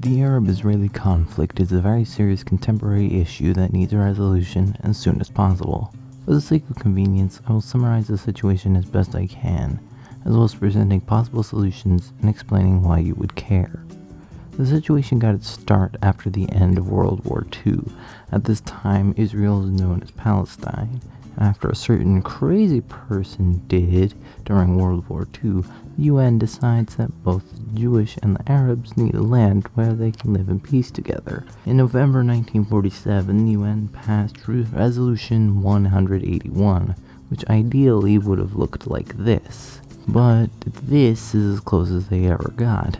The Arab-Israeli conflict is a very serious contemporary issue that needs a resolution as soon as possible. For the sake of convenience, I will summarize the situation as best I can, as well as presenting possible solutions and explaining why you would care. The situation got its start after the end of World War II. At this time, Israel was known as Palestine, and after a certain crazy person did during World War II, the UN decides that both the Jewish and the Arabs need a land where they can live in peace together. In November 1947, the UN passed Resolution 181, which ideally would have looked like this. But this is as close as they ever got.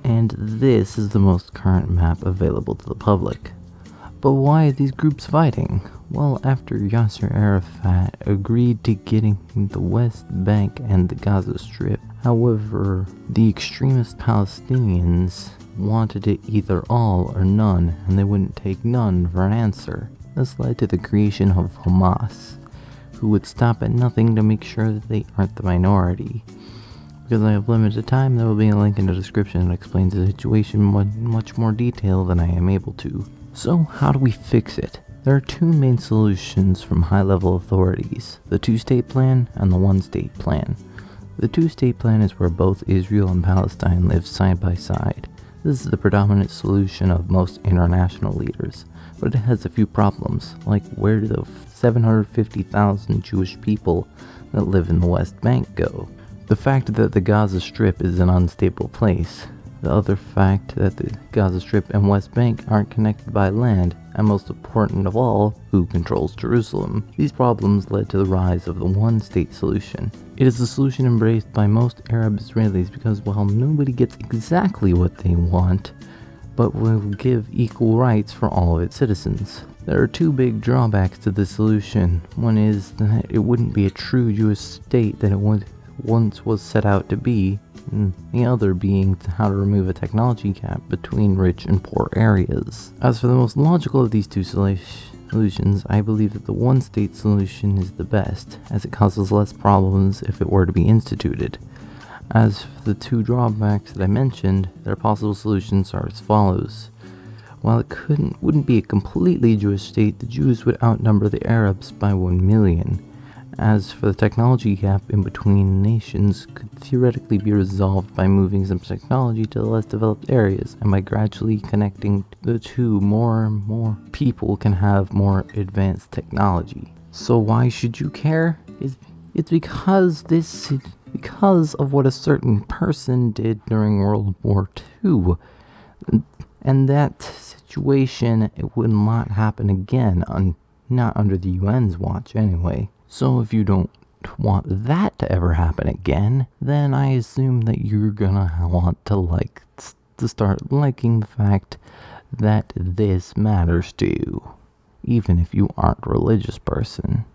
And this is the most current map available to the public. But why are these groups fighting? Well, after Yasser Arafat agreed to getting the West Bank and the Gaza Strip, however, the extremist Palestinians wanted it either all or none, and they wouldn't take none for an answer. This led to the creation of Hamas, who would stop at nothing to make sure that they aren't the minority. Because I have limited time, there will be a link in the description that explains the situation in much more detail than I am able to. So, how do we fix it? There are two main solutions from high-level authorities, the two-state plan and the one-state plan. The two-state plan is where both Israel and Palestine live side by side. This is the predominant solution of most international leaders, but it has a few problems, like where do the 750,000 Jewish people that live in the West Bank go? The fact that the Gaza Strip is an unstable place. The other fact that the Gaza Strip and West Bank aren't connected by land, and most important of all, who controls Jerusalem. These problems led to the rise of the one-state solution. It is the solution embraced by most Arab Israelis because while nobody gets exactly what they want, but will give equal rights for all of its citizens. There are two big drawbacks to this solution. One is that it wouldn't be a true Jewish state that it once was set out to be, and the other being how to remove a technology gap between rich and poor areas. As for the most logical of these two solutions, I believe that the one-state solution is the best, as it causes less problems if it were to be instituted. As for the two drawbacks that I mentioned, their possible solutions are as follows. While it wouldn't be a completely Jewish state, the Jews would outnumber the Arabs by 1 million. As for the technology gap in between nations, could theoretically be resolved by moving some technology to the less developed areas, and by gradually connecting the two, more and more people can have more advanced technology. So why should you care? It's because of what a certain person did during World War II. And that situation, it would not happen again, not under the UN's watch anyway. So if you don't want that to ever happen again, then I assume that you're gonna want to start liking the fact that this matters to you, even if you aren't a religious person.